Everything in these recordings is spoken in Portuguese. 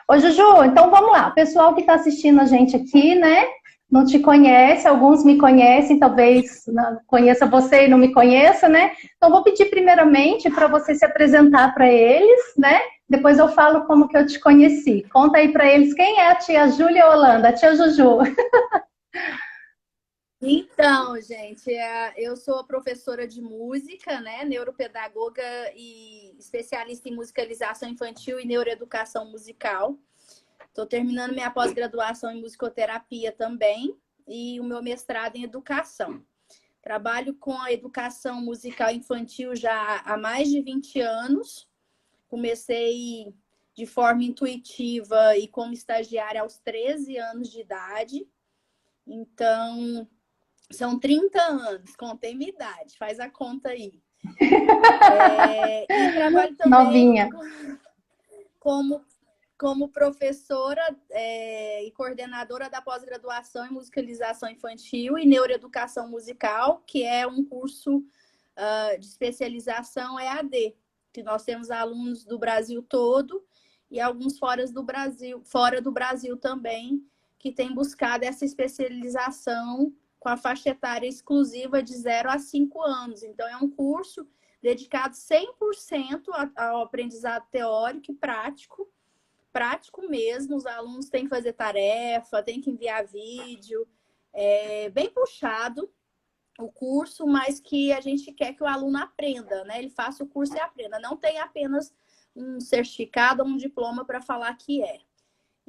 Ô, Juju, então vamos lá. O pessoal que está assistindo a gente aqui, né? Não te conhece, alguns me conhecem, talvez não conheça você e não me conheça, né? Então vou pedir primeiramente para você se apresentar para eles, né? Depois eu falo como que eu te conheci. Conta aí para eles quem é a tia Júlia Holanda, a tia Juju. Então, gente, eu sou professora de música, né? Neuropedagoga e especialista em musicalização infantil e neuroeducação musical. Estou terminando minha pós-graduação em musicoterapia também e o meu mestrado em educação. Trabalho com a educação musical infantil já há mais de 20 anos. Comecei de forma intuitiva e como estagiária aos 13 anos de idade. Então, são 30 anos, contei minha idade, faz a conta aí. E trabalho também Novinha. como, como professora e coordenadora da pós-graduação em musicalização infantil e neuroeducação musical, que é um curso de especialização EAD, que nós temos alunos do Brasil todo e alguns fora do Brasil também, que têm buscado essa especialização com a faixa etária exclusiva de 0 a 5 anos. Então, é um curso dedicado 100% ao aprendizado teórico e prático mesmo. Os alunos têm que fazer tarefa, têm que enviar vídeo. É bem puxado o curso, mas que a gente quer que o aluno aprenda, né? Ele faça o curso e aprenda. Não tem apenas um certificado ou um diploma para falar que é.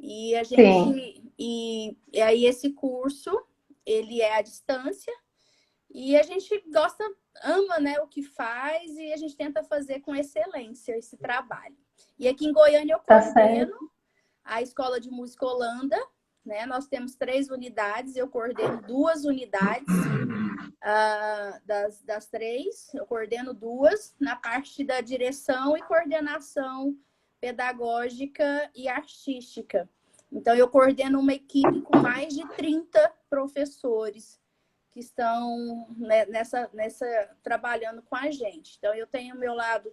E a Sim. gente... E aí esse curso, ele é à distância e a gente gosta, ama, né, o que faz e a gente tenta fazer com excelência esse trabalho. E aqui em Goiânia eu Tá certo. coordeno a Escola de Música Holanda, né? Nós temos 3 unidades, eu coordeno 2 unidades das 3, eu coordeno 2 na parte da direção e coordenação pedagógica e artística. Então, eu coordeno uma equipe com mais de 30 professores que estão trabalhando com a gente. Então, eu tenho o meu lado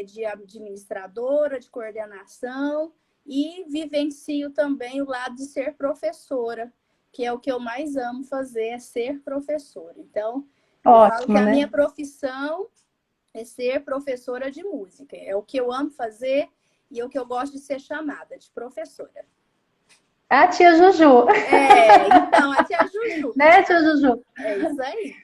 de administradora, de coordenação e vivencio também o lado de ser professora, que é o que eu mais amo fazer, é ser professora. Então, eu falo que Ótimo, a minha né? profissão é ser professora de música. É o que eu amo fazer e é o que eu gosto de ser chamada de professora. A tia Juju. Então, a tia Juju. Né, tia Juju? É isso aí.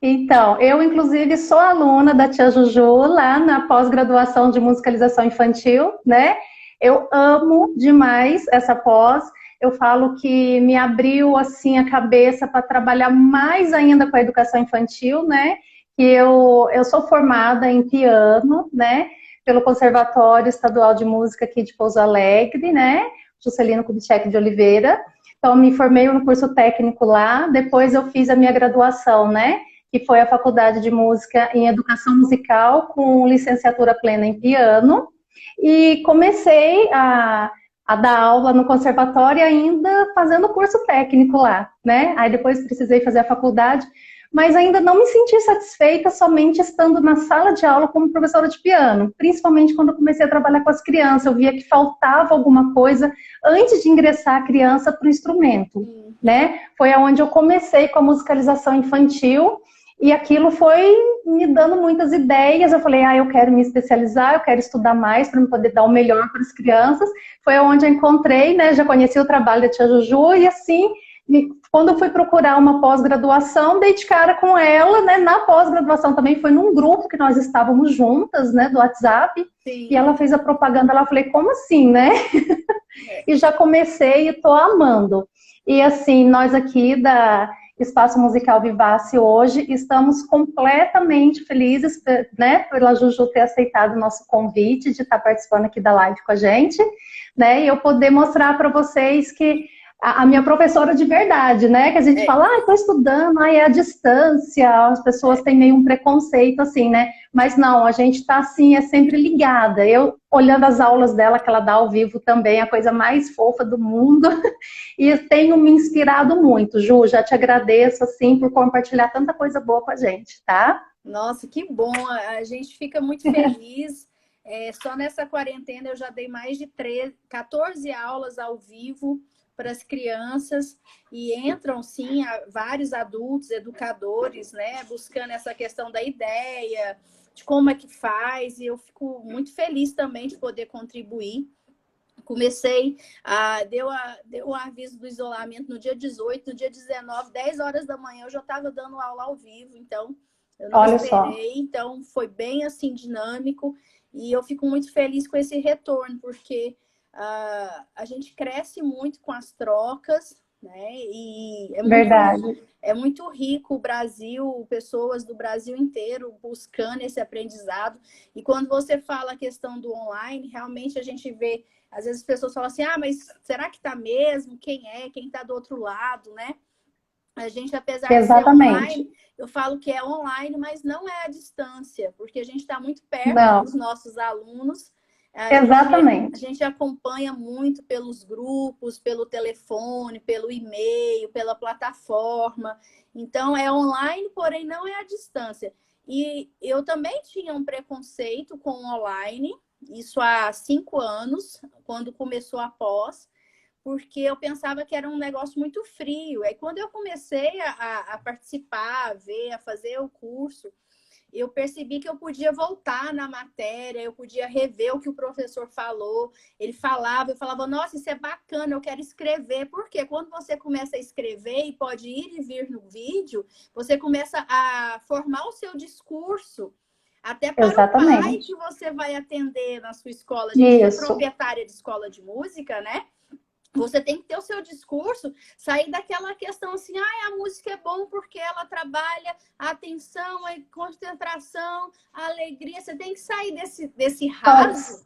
Então, eu inclusive sou aluna da tia Juju lá na pós-graduação de musicalização infantil, né? Eu amo demais essa pós. Eu falo que me abriu assim a cabeça para trabalhar mais ainda com a educação infantil, né? Que eu sou formada em piano, né? Pelo Conservatório Estadual de Música aqui de Pouso Alegre, né? Juscelino Kubitschek de Oliveira. Então, me formei no curso técnico lá. Depois eu fiz a minha graduação, né? Que foi a Faculdade de Música em Educação Musical, com licenciatura plena em piano, e comecei a dar aula no conservatório ainda fazendo curso técnico lá, né? Aí depois precisei fazer a faculdade, mas ainda não me senti satisfeita somente estando na sala de aula como professora de piano, principalmente quando eu comecei a trabalhar com as crianças, eu via que faltava alguma coisa antes de ingressar a criança para o instrumento, né? Foi aonde eu comecei com a musicalização infantil, e aquilo foi me dando muitas ideias. Eu falei, eu quero me especializar, eu quero estudar mais para poder dar o melhor para as crianças. Foi onde eu encontrei, né? Já conheci o trabalho da tia Juju e assim, quando eu fui procurar uma pós-graduação, dei de cara com ela, né? Na pós-graduação também foi num grupo que nós estávamos juntas, né? Do WhatsApp. Sim. E ela fez a propaganda lá, eu falei, como assim, né? E já comecei e tô amando. E assim, nós aqui da Espaço Musical Vivace hoje estamos completamente felizes, né, pela Juju ter aceitado o nosso convite de estar participando aqui da live com a gente, né, e eu poder mostrar para vocês que a minha professora de verdade, né, que a gente fala, estou estudando, é à distância, as pessoas têm meio um preconceito assim, né, mas não, a gente está assim, é sempre ligada. Eu, olhando as aulas dela, que ela dá ao vivo também, a coisa mais fofa do mundo, e tenho me inspirado muito. Ju, já te agradeço, assim, por compartilhar tanta coisa boa com a gente, tá? Nossa, que bom! A gente fica muito feliz Só nessa quarentena eu já dei mais de 14 aulas ao vivo para as crianças e entram, sim, vários adultos, educadores, né, buscando essa questão da ideia, de como é que faz, e eu fico muito feliz também de poder contribuir. Comecei, deu o aviso do isolamento no dia 18, no dia 19, 10 horas da manhã eu já estava dando aula ao vivo, então eu não Olha esperei, só. então foi bem assim dinâmico e eu fico muito feliz com esse retorno, porque a gente cresce muito com as trocas, né? E Verdade. é muito rico o Brasil, pessoas do Brasil inteiro buscando esse aprendizado. E quando você fala a questão do online, realmente a gente vê, às vezes as pessoas falam assim, mas será que tá mesmo? Quem é? Quem tá do outro lado, né? A gente, apesar de ser Exatamente. online, eu falo que é online, mas não é à distância, porque a gente está muito perto Não, dos nossos alunos. A exatamente. gente acompanha muito pelos grupos, pelo telefone, pelo e-mail, pela plataforma. Então, é online, porém não é à distância. E eu também tinha um preconceito com o online, isso há 5 anos, quando começou a pós, porque eu pensava que era um negócio muito frio. Aí, quando eu comecei a participar, a ver, a fazer o curso, eu percebi que eu podia voltar na matéria, eu podia rever o que o professor falou. Ele falava, eu falava, nossa, isso é bacana, eu quero escrever. Porque quando você começa a escrever e pode ir e vir no vídeo, você começa a formar o seu discurso. Até para o pai Exatamente. que você vai atender na sua escola. A gente que é Isso. proprietária de escola de música, né? Você tem que ter o seu discurso, sair daquela questão assim, a música é bom porque ela trabalha a atenção, a concentração, a alegria. Você tem que sair desse raso,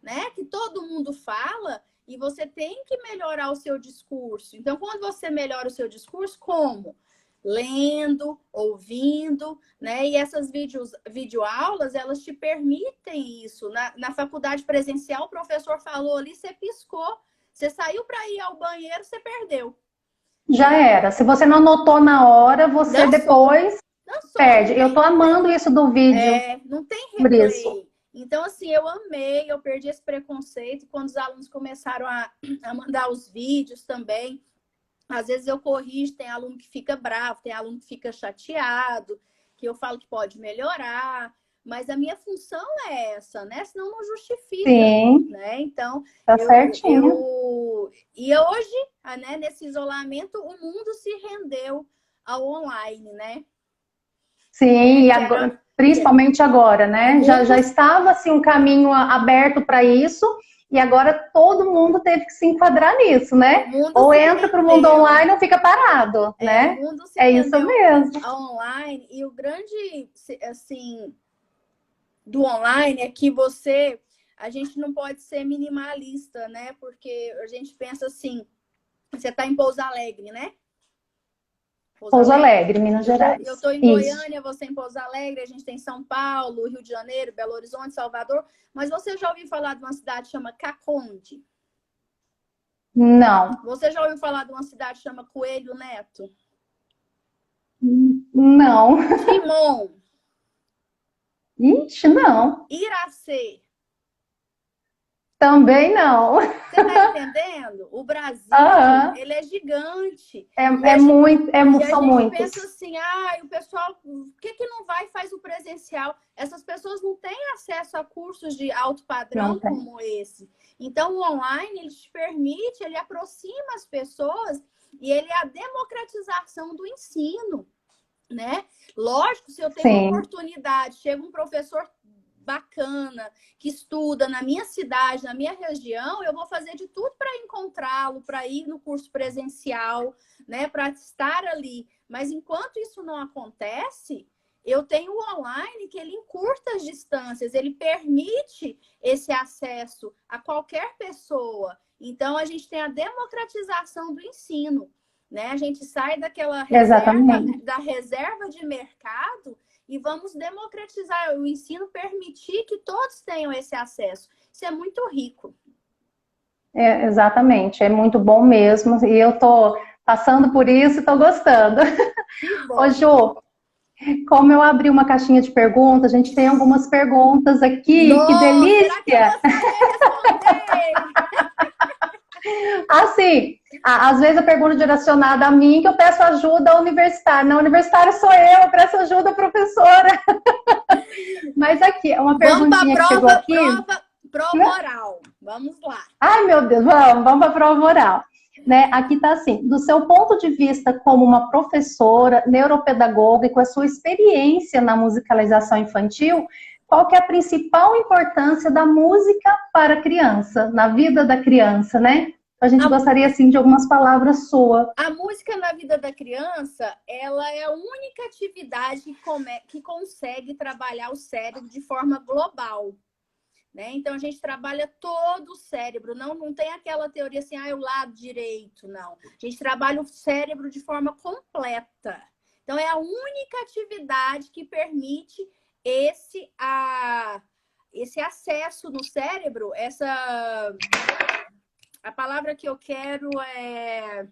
né? Que todo mundo fala, e você tem que melhorar o seu discurso. Então, quando você melhora o seu discurso, como? Lendo, ouvindo, né? E essas videoaulas, elas te permitem isso. Na faculdade presencial, o professor falou ali, você piscou. Você saiu para ir ao banheiro, você perdeu. Já era. Se você não anotou na hora, você depois perde. Eu tô amando isso do vídeo. Não tem Por isso. replay. Então, assim, eu amei, eu perdi esse preconceito quando os alunos começaram a mandar os vídeos também. Às vezes eu corrijo, tem aluno que fica bravo, tem aluno que fica chateado, que eu falo que pode melhorar. Mas a minha função é essa, né? Senão não justifica. Sim. Né? Então, Tá certinho. E hoje, né, nesse isolamento, o mundo se rendeu ao online, né? Sim, e agora, principalmente agora, né? Já estava assim, um caminho aberto para isso, e agora todo mundo teve que se enquadrar nisso, né? Ou entra para o mundo online ou fica parado, né? O mundo se é isso mesmo. Online, e o grande, assim, do online é que a gente não pode ser minimalista, né? Porque a gente pensa assim, você está em Pouso Alegre, né? Pouso Alegre, Minas Gerais. Eu estou em Goiânia, você em Pouso Alegre, a gente tem São Paulo, Rio de Janeiro, Belo Horizonte, Salvador. Mas você já ouviu falar de uma cidade que chama Caconde? Não. Você já ouviu falar de uma cidade que chama Coelho Neto? Não. Timon? Ixi, não. Iracê? Também não. Você está entendendo? O Brasil, ele é gigante. São muitos. Pensa assim, o pessoal, por que não vai e faz o presencial? Essas pessoas não têm acesso a cursos de alto padrão como esse. Então, o online, ele te permite, ele aproxima as pessoas e ele é a democratização do ensino, né? Lógico, se eu tenho uma oportunidade, chega um professor bacana, que estuda na minha cidade, na minha região, eu vou fazer de tudo para encontrá-lo, para ir no curso presencial, né, para estar ali. Mas enquanto isso não acontece, eu tenho o online que ele encurta as distâncias, ele permite esse acesso a qualquer pessoa. Então, a gente tem a democratização do ensino, né? A gente sai daquela reserva de mercado e vamos democratizar o ensino, permitir que todos tenham esse acesso. Isso é muito rico. Exatamente, é muito bom mesmo. E eu tô passando por isso e tô gostando. Que bom. Ô, Ju, Como eu abri uma caixinha de perguntas, a gente tem algumas perguntas aqui. Nossa, Que delícia! será que eu vou saber responder? Assim, às vezes a pergunta é direcionada a mim, que eu peço ajuda ao universitário. Na universitária sou eu peço ajuda à professora. Mas aqui, é uma Vamos para perguntinha que chegou aqui. prova oral. Vamos lá. Ai, meu Deus, vamos para a prova oral. Né? Aqui está assim, do seu ponto de vista como uma professora, neuropedagoga e com a sua experiência na musicalização infantil, qual que é a principal importância da música para a criança, na vida da criança, né? A gente gostaria, assim, de algumas palavras suas. A música na vida da criança, ela é a única atividade que consegue trabalhar o cérebro de forma global. Né? Então, a gente trabalha todo o cérebro, não tem aquela teoria assim, o lado direito, não. A gente trabalha o cérebro de forma completa. Então, é a única atividade que permite esse acesso no cérebro, a palavra que eu quero é...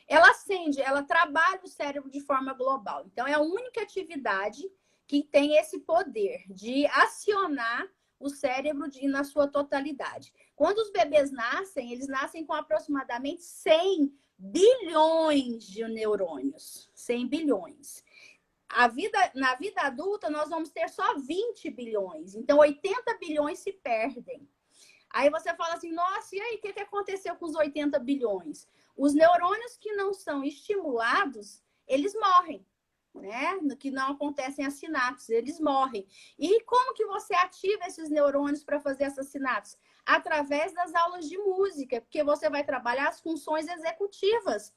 Ela trabalha o cérebro de forma global. Então, é a única atividade que tem esse poder de acionar o cérebro na sua totalidade. Quando os bebês nascem, eles nascem com aproximadamente 100 bilhões de neurônios. 100 bilhões. Na vida adulta, nós vamos ter só 20 bilhões. Então, 80 bilhões se perdem. Aí você fala assim, nossa, e aí, o que aconteceu com os 80 bilhões? Os neurônios que não são estimulados, eles morrem. Né? No que não acontecem as sinapses, eles morrem. E como que você ativa esses neurônios para fazer essas sinapses? Através das aulas de música, porque você vai trabalhar as funções executivas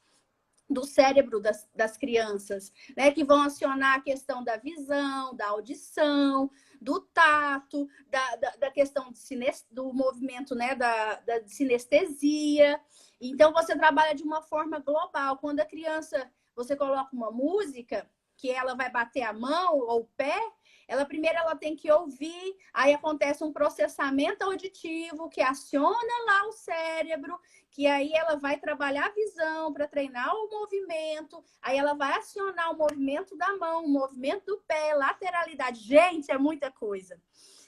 do cérebro das crianças, né? Que vão acionar a questão da visão, da audição, do tato, da questão do movimento, né? Da sinestesia. Então, você trabalha de uma forma global. Quando a criança, você coloca uma música que ela vai bater a mão ou o pé, primeiro ela tem que ouvir, aí acontece um processamento auditivo que aciona lá o cérebro, que aí ela vai trabalhar a visão para treinar o movimento, aí ela vai acionar o movimento da mão, o movimento do pé, lateralidade. Gente, é muita coisa.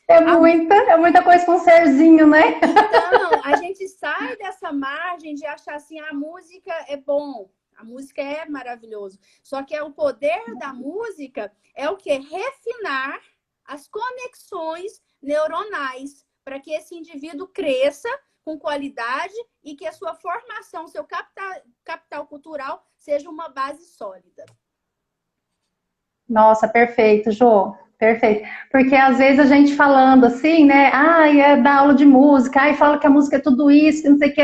É muita coisa com um serzinho, né? Então, a gente sai dessa margem de achar assim, a música é bom. A música é maravilhoso. Só que o poder da música é o quê? Refinar as conexões neuronais para que esse indivíduo cresça com qualidade e que a sua formação, seu capital cultural seja uma base sólida. Nossa, perfeito, Jô. Perfeito. Porque às vezes a gente falando assim, né? É da aula de música, fala que a música é tudo isso, que não sei o que.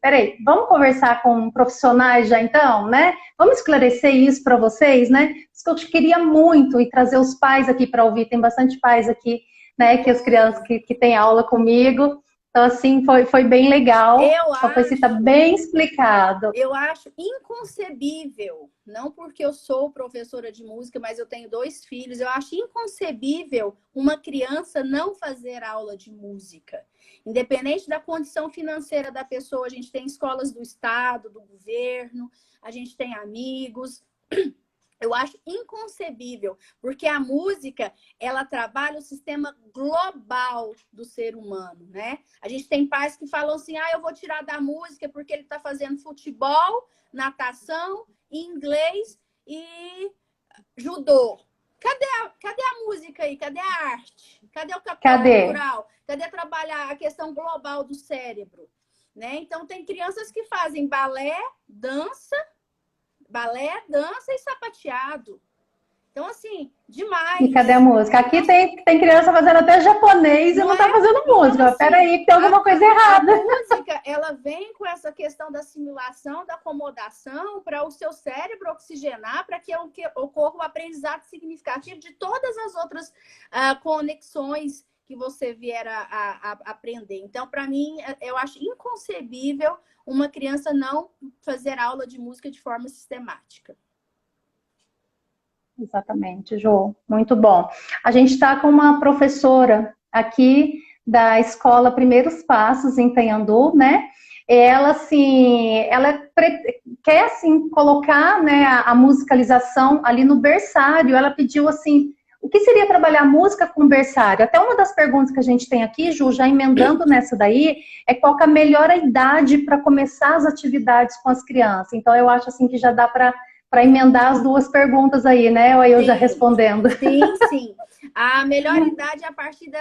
Peraí. Vamos conversar com profissionais já então, né? Vamos esclarecer isso para vocês, né? Isso que eu queria muito e trazer os pais aqui para ouvir. Tem bastante pais aqui, né? Que as crianças que têm aula comigo. Então, assim, foi bem legal. Está bem explicado. Eu acho inconcebível, não porque eu sou professora de música, mas eu tenho 2 filhos, eu acho inconcebível uma criança não fazer aula de música. Independente da condição financeira da pessoa, a gente tem escolas do estado, do governo, a gente tem amigos. Eu acho inconcebível, porque a música, ela trabalha o sistema global do ser humano, né? A gente tem pais que falam assim, eu vou tirar da música porque ele está fazendo futebol, natação, inglês e judô. Cadê a música aí? Cadê a arte? Cadê o capital cultural? Cadê trabalhar a questão global do cérebro? Né? Então, tem crianças que fazem balé, dança e sapateado. Então, assim, demais. E cadê a música? Aqui tem criança fazendo até japonês e não tá fazendo música. Assim, peraí, que tem alguma coisa errada. A música, ela vem com essa questão da simulação, da acomodação, para o seu cérebro oxigenar, para que ocorra o aprendizado significativo de todas as outras conexões que você vier a aprender. Então, para mim, eu acho inconcebível uma criança não fazer aula de música de forma sistemática. Exatamente, Jô. Muito bom. A gente está com uma professora aqui da escola Primeiros Passos em Itanhandu, né? ela, assim, quer, assim, colocar, né, a musicalização ali no berçário. Ela pediu, assim, o que seria trabalhar música com berçário? Até uma das perguntas que a gente tem aqui, Ju, já emendando nessa daí, é qual que é a melhor idade para começar as atividades com as crianças. Então, eu acho, assim, que já dá para emendar as duas perguntas aí, né? Ou eu já respondendo. Sim, sim. A melhor idade é a partir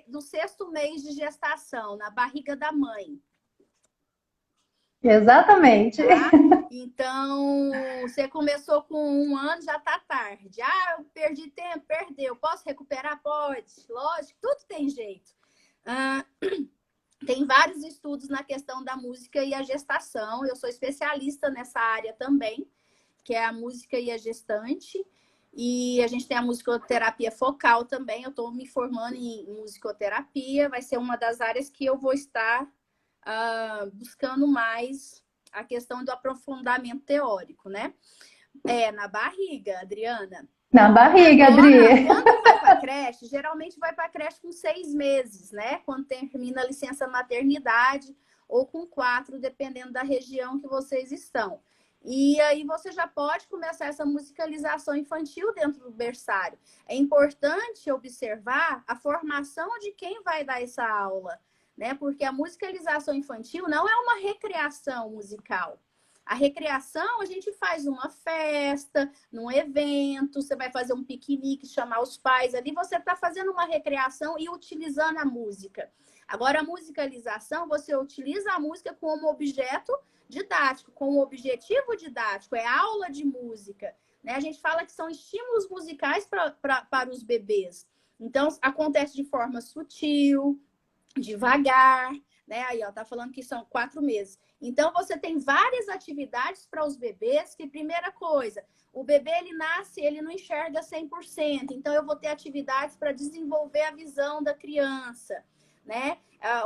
do 6º mês de gestação, na barriga da mãe. Exatamente. Tá? Então, você começou com 1 ano, já tá tarde. Ah, eu perdi tempo, perdeu. Posso recuperar? Pode. Lógico, tudo tem jeito. Tem vários estudos na questão da música e a gestação. Eu sou especialista nessa área também, que é a música e a gestante. E a gente tem a musicoterapia focal também. Eu estou me formando em musicoterapia. Vai ser uma das áreas que eu vou estar buscando mais a questão do aprofundamento teórico, né? Na barriga, Adriana. Na barriga, agora, Adri. Quando vai para creche, geralmente vai para creche com 6 meses, né? Quando termina a licença maternidade, ou com 4, dependendo da região que vocês estão. E aí você já pode começar essa musicalização infantil dentro do berçário. É importante observar a formação de quem vai dar essa aula, né? Porque a musicalização infantil não é uma recreação musical. A recreação, a gente faz uma festa, num evento, você vai fazer um piquenique, chamar os pais ali, você está fazendo uma recreação e utilizando a música. Agora, a musicalização, você utiliza a música como objeto didático, como objetivo didático, é aula de música, né? A gente fala que são estímulos musicais para os bebês. Então, acontece de forma sutil, devagar, né? Aí, ó, tá falando que são 4 meses. Então, você tem várias atividades para os bebês, que primeira coisa, o bebê, ele nasce, ele não enxerga 100%, então eu vou ter atividades para desenvolver a visão da criança, né?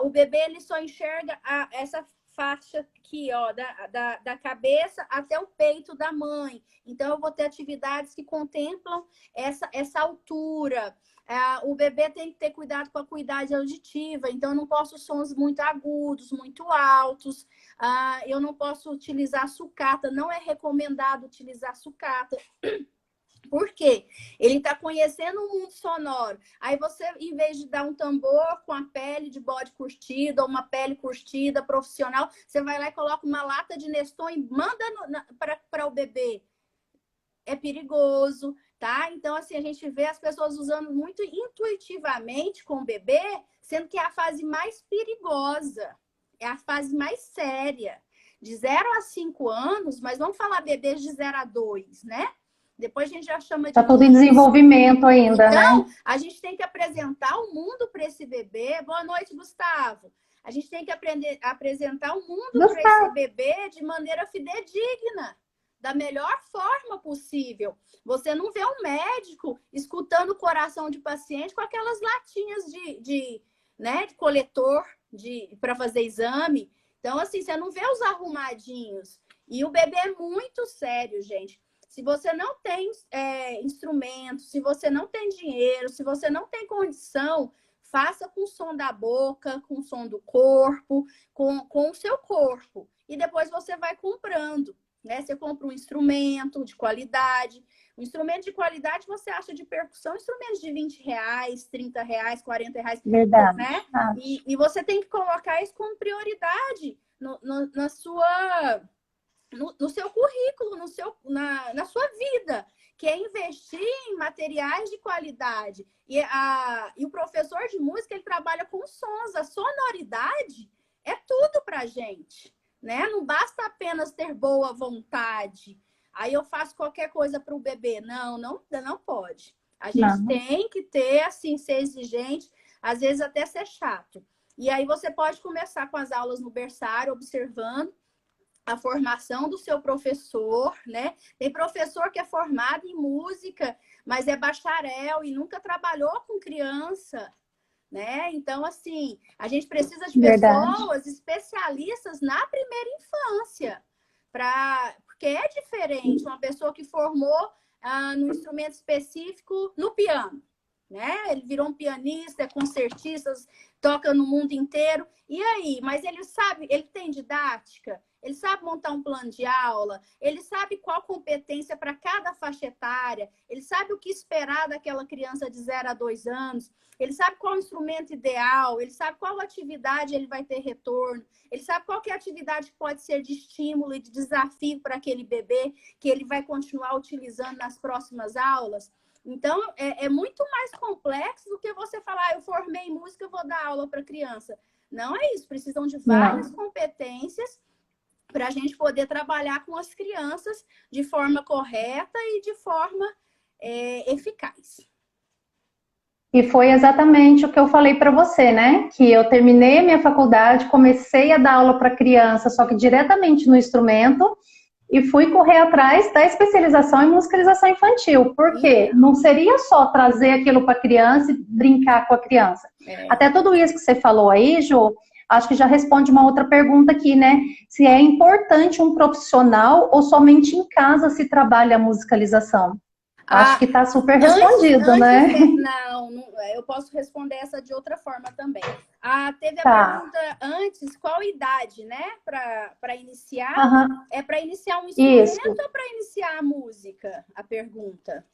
O bebê, ele só enxerga essa faixa aqui, ó, da cabeça até o peito da mãe. Então, eu vou ter atividades que contemplam essa altura. O bebê tem que ter cuidado com a acuidade auditiva, então eu não posso sons muito agudos, muito altos, eu não posso utilizar sucata, não é recomendado utilizar sucata. Por quê? Ele está conhecendo o mundo sonoro. Aí você, em vez de dar um tambor com a pele de bode curtida, ou uma pele curtida, profissional, você vai lá e coloca uma lata de Neston e manda para o bebê. É perigoso, tá? Então, assim, a gente vê as pessoas usando muito intuitivamente com o bebê, sendo que é a fase mais perigosa, é a fase mais séria. De 0 a 5 anos, mas vamos falar bebês de 0 a 2, né? Depois a gente já chama de... Tá tudo em desenvolvimento ainda, então, né? a gente tem que apresentar o mundo para esse bebê. Boa noite, Gustavo. A gente tem que apresentar o mundo para esse bebê de maneira fidedigna, da melhor forma possível. Você não vê um médico escutando o coração de paciente com aquelas latinhas de coletor para fazer exame. Então, assim, você não vê os arrumadinhos. E o bebê é muito sério, gente. Se você não tem instrumento, se você não tem dinheiro, se você não tem condição, faça com o som da boca, com o som do corpo, com o seu corpo. E depois você vai comprando, né? Você compra um instrumento de qualidade. Um instrumento de qualidade você acha de percussão, instrumentos de R$20, R$30, R$40. Verdade. Né? E você tem que colocar isso como prioridade na sua... No seu currículo, na sua vida, que é investir em materiais de qualidade. E o professor de música, ele trabalha com sons. A sonoridade é tudo pra gente, né? Não basta apenas ter boa vontade. Aí eu faço qualquer coisa para o bebê. Não pode. A gente tem que ter, assim, ser exigente, às vezes até ser chato. E aí você pode começar com as aulas no berçário, observando a formação do seu professor, né? Tem professor que é formado em música, mas é bacharel e nunca trabalhou com criança, né? Então, assim, a gente precisa de pessoas especialistas na primeira infância, porque é diferente uma pessoa que formou no instrumento específico no piano, né? Ele virou um pianista, é concertista, toca no mundo inteiro. E aí? Mas ele sabe, ele tem didática, ele sabe montar um plano de aula, ele sabe qual competência para cada faixa etária, ele sabe o que esperar daquela criança de 0 a 2 anos, ele sabe qual o instrumento ideal, ele sabe qual atividade ele vai ter retorno, ele sabe qual que é a atividade que pode ser de estímulo e de desafio para aquele bebê, que ele vai continuar utilizando nas próximas aulas. Então, é muito mais complexo do que você falar, eu formei em música, eu vou dar aula para criança. Não é isso, precisam de várias competências para a gente poder trabalhar com as crianças de forma correta e de forma eficaz. E foi exatamente o que eu falei para você, né? Que eu terminei a minha faculdade, comecei a dar aula para criança, só que diretamente no instrumento, e fui correr atrás da especialização em musicalização infantil. Por quê? Não seria só trazer aquilo para a criança e brincar com a criança. Até tudo isso que você falou aí, Jô, acho que já responde uma outra pergunta aqui, né? Se é importante um profissional ou somente em casa se trabalha a musicalização? Acho que está super respondido, né? Não, eu posso responder essa de outra forma também. Teve a pergunta antes, qual idade, né? Para iniciar? É para iniciar um instrumento ou para iniciar a música? A pergunta.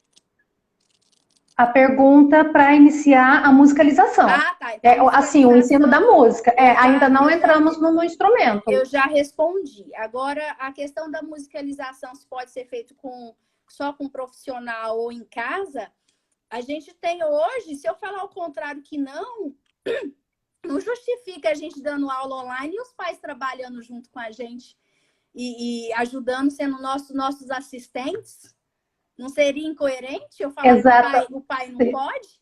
A pergunta para iniciar a musicalização. Tá. Então, assim, o ensino da música. Ainda não entramos no instrumento. Eu já respondi. Agora, a questão da musicalização, se pode ser feito só com profissional ou em casa, a gente tem hoje, se eu falar o contrário que não justifica a gente dando aula online e os pais trabalhando junto com a gente e ajudando, sendo nossos assistentes. Não seria incoerente eu falar que o pai não pode?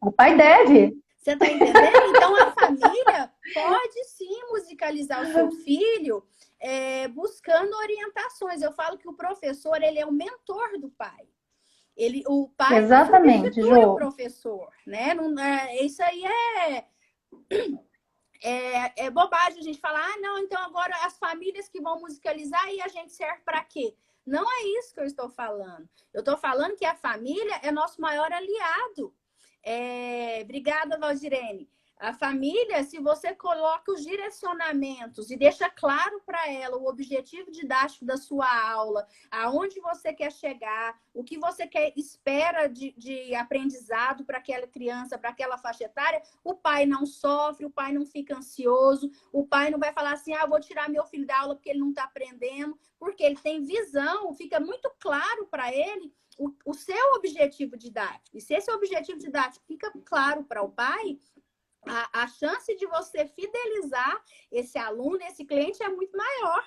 O pai deve. Você está entendendo? Então, a família pode sim musicalizar o seu filho buscando orientações. Eu falo que o professor, ele é o mentor do pai. O pai substitui o professor, né? Isso aí é bobagem a gente falar, não, então agora as famílias que vão musicalizar e a gente serve para quê? Não é isso que eu estou falando. Eu estou falando que a família é nosso maior aliado. Obrigada, Valdirene. A família, se você coloca os direcionamentos e deixa claro para ela o objetivo didático da sua aula, aonde você quer chegar, o que você espera de aprendizado para aquela criança, para aquela faixa etária, o pai não sofre, o pai não fica ansioso, o pai não vai falar assim, vou tirar meu filho da aula porque ele não está aprendendo, porque ele tem visão, fica muito claro para ele o seu objetivo didático. E se esse objetivo didático fica claro para o pai, a chance de você fidelizar esse aluno, esse cliente é muito maior.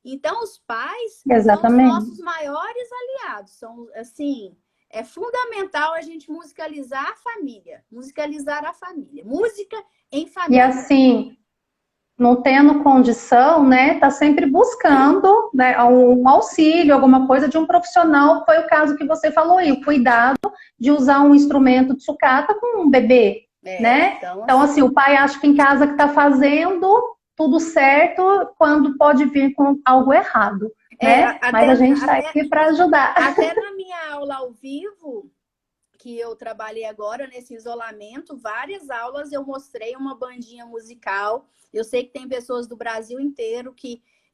Então, os pais são os nossos maiores aliados. São, assim, é fundamental a gente musicalizar a família. Musicalizar a família. Música em família. E assim, não tendo condição, né, tá sempre buscando, né, um auxílio, alguma coisa de um profissional. Foi o caso que você falou aí, o cuidado de usar um instrumento de sucata com um bebê. Né? Então, assim, o pai acha que em casa que está fazendo tudo certo quando pode vir com algo errado, né? Mas a gente está aqui para ajudar. Até na minha aula ao vivo, que eu trabalhei agora nesse isolamento, várias aulas eu mostrei uma bandinha musical. Eu sei que tem pessoas do Brasil inteiro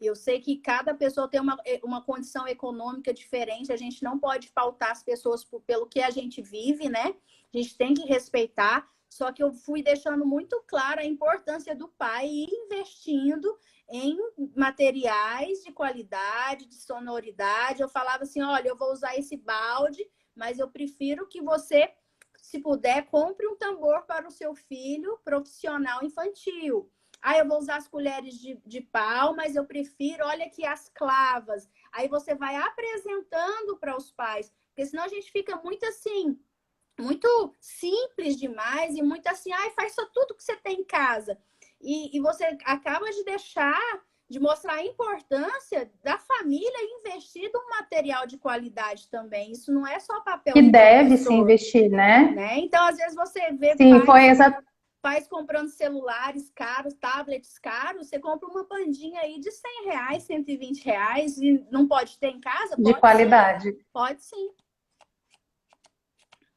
eu sei que cada pessoa tem uma condição econômica diferente. A gente não pode pautar as pessoas pelo que a gente vive, né? A gente tem que respeitar. Só que eu fui deixando muito clara a importância do pai ir investindo em materiais de qualidade, de sonoridade. Eu falava assim, olha, eu vou usar esse balde, mas eu prefiro que você, se puder, compre um tambor para o seu filho profissional infantil. Eu vou usar as colheres de pau, mas eu prefiro, olha aqui, as clavas. Aí você vai apresentando para os pais, porque senão a gente fica muito assim, muito simples demais e muito assim, faz só tudo que você tem em casa. E você acaba de mostrar a importância da família investir num material de qualidade também. Isso não é só papel. Que deve se investir, né? Então, às vezes você vê pais comprando celulares caros, tablets caros, você compra uma bandinha aí de R$100, R$120 e não pode ter em casa? De qualidade. Pode sim.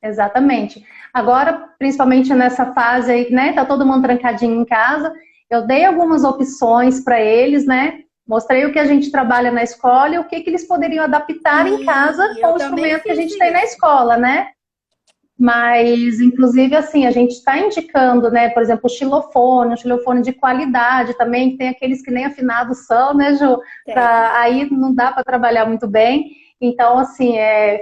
Exatamente. Agora, principalmente nessa fase aí, né? Tá todo mundo trancadinho em casa. Eu dei algumas opções para eles, né? Mostrei o que a gente trabalha na escola e o que eles poderiam adaptar em casa E com eu o também instrumento que a fiz gente tem na isso. escola, né? Mas, inclusive, assim, a gente está indicando, né, por exemplo, um xilofone de qualidade também, tem aqueles que nem afinados são, né, Ju? Tem. Aí não dá para trabalhar muito bem. Então, assim,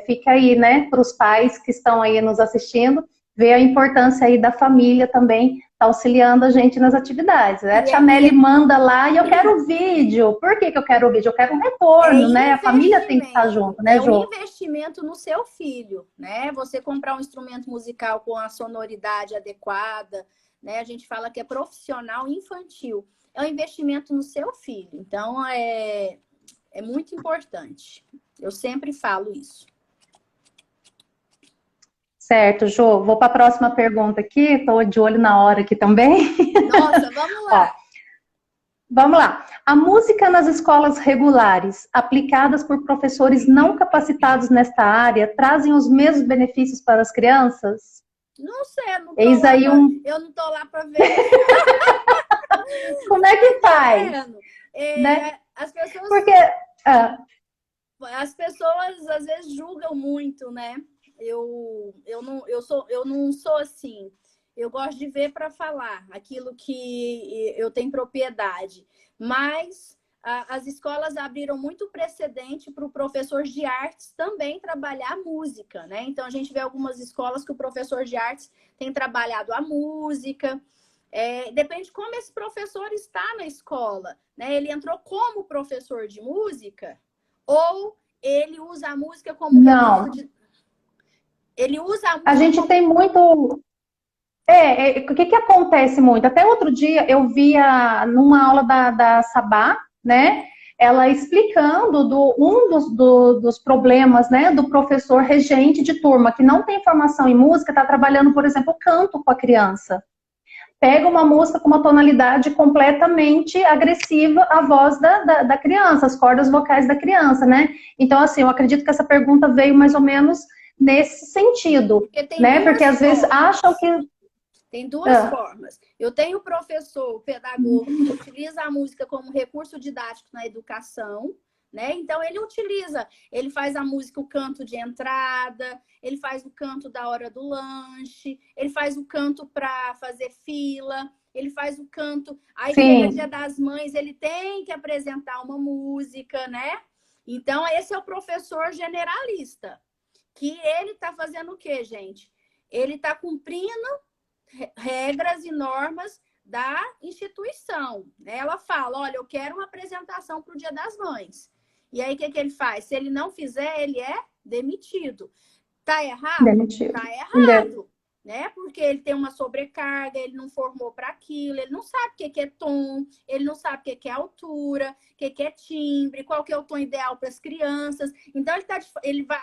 fica aí, né, para os pais que estão aí nos assistindo, ver a importância aí da família também, tá auxiliando a gente nas atividades. Né? A E tia é, e Nelly é, manda lá e eu quero o vídeo. Por que que eu quero o vídeo? Eu quero um é retorno, né? A família tem que estar investimento. junto, né, É um Ju? investimento no seu filho, né? Você comprar um instrumento musical com a sonoridade adequada, né? A gente fala que é profissional infantil. É um investimento no seu filho. Então, é muito importante. Eu sempre falo isso. Certo, Jô. Vou para a próxima pergunta aqui. Estou de olho na hora aqui também. Nossa, vamos Ó, lá. vamos lá. A música nas escolas regulares, aplicadas por professores não capacitados nesta área, trazem os mesmos benefícios para as crianças? Não sei, Eis aí um. eu não tô lá para ver. Como é que Tô faz? vendo. Né? As pessoas, Porque. ah, as pessoas às vezes julgam muito, né? Eu não sou assim. Eu gosto de ver para falar aquilo que eu tenho propriedade. Mas as escolas abriram muito precedente para o professor de artes também trabalhar música, né? Então a gente vê algumas escolas que o professor de artes tem trabalhado a música. Depende de como esse professor está na escola, né? Ele entrou como professor de música ou ele usa a música como recurso não. de... Ele usa a A música gente como... tem muito. O que que acontece muito? Até outro dia eu via numa aula da Sabá, né? Ela explicando dos problemas, né, do professor regente de turma que não tem formação em música, está trabalhando, por exemplo, canto com a criança. Pega uma música com uma tonalidade completamente agressiva à voz da criança, as cordas vocais da criança, né? Então, assim, eu acredito que essa pergunta veio mais ou menos nesse sentido, Porque tem né? Porque duas às vezes acham formas. que Tem duas ah, formas. Eu tenho o professor, o pedagogo, que utiliza a música como recurso didático na educação, né? Então ele utiliza, ele faz a música o canto de entrada, ele faz o canto da hora do lanche, ele faz o canto para fazer fila, ele faz o canto, aí chega Dia sim, das Mães, ele tem que apresentar uma música, né? Então esse é o professor generalista, que ele está fazendo o quê, gente? Ele está cumprindo regras e normas da instituição. Ela fala, olha, eu quero uma apresentação para o Dia das Mães. E aí, o que ele faz? Se ele não fizer, ele é demitido. Tá errado? demitido. Tá errado. Né? Porque ele tem uma sobrecarga, ele não formou para aquilo, ele não sabe o que é tom, ele não sabe o que é altura, o que é timbre, qual que é o tom ideal para as crianças. Então,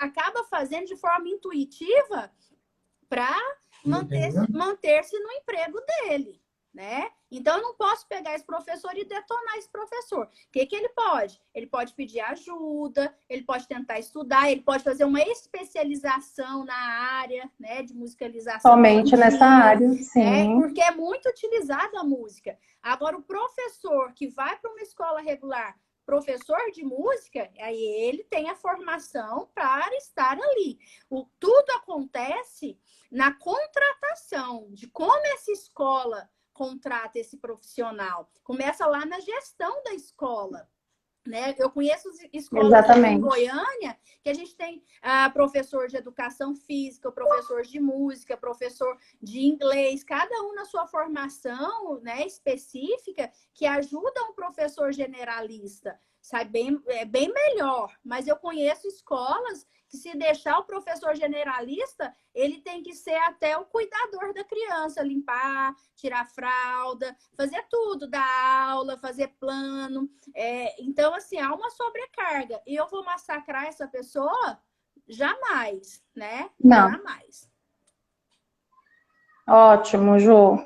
acaba fazendo de forma intuitiva para manter-se no emprego dele, né? Então, eu não posso pegar esse professor e detonar esse professor. O que ele pode? Ele pode pedir ajuda, ele pode tentar estudar, ele pode fazer uma especialização na área, né, de musicalização Somente nessa infantil, área, né? sim. Porque é muito utilizada a música. Agora, o professor que vai para uma escola regular, professor de música, aí ele tem a formação para estar ali. Tudo acontece na contratação, de como essa escola contrata esse profissional. Começa lá na gestão da escola. Né? Eu conheço escolas aqui em Exatamente. Goiânia que a gente tem professor de educação física, professor de música, professor de inglês, cada um na sua formação, né, específica, que ajuda um professor generalista. Sai bem melhor. Mas eu conheço escolas que, se deixar o professor generalista, ele tem que ser até o cuidador da criança, limpar, tirar a fralda, fazer tudo, dar aula, fazer plano. Então, assim, há uma sobrecarga. E eu vou massacrar essa pessoa? Jamais, né? Não. Jamais. Ótimo, Ju.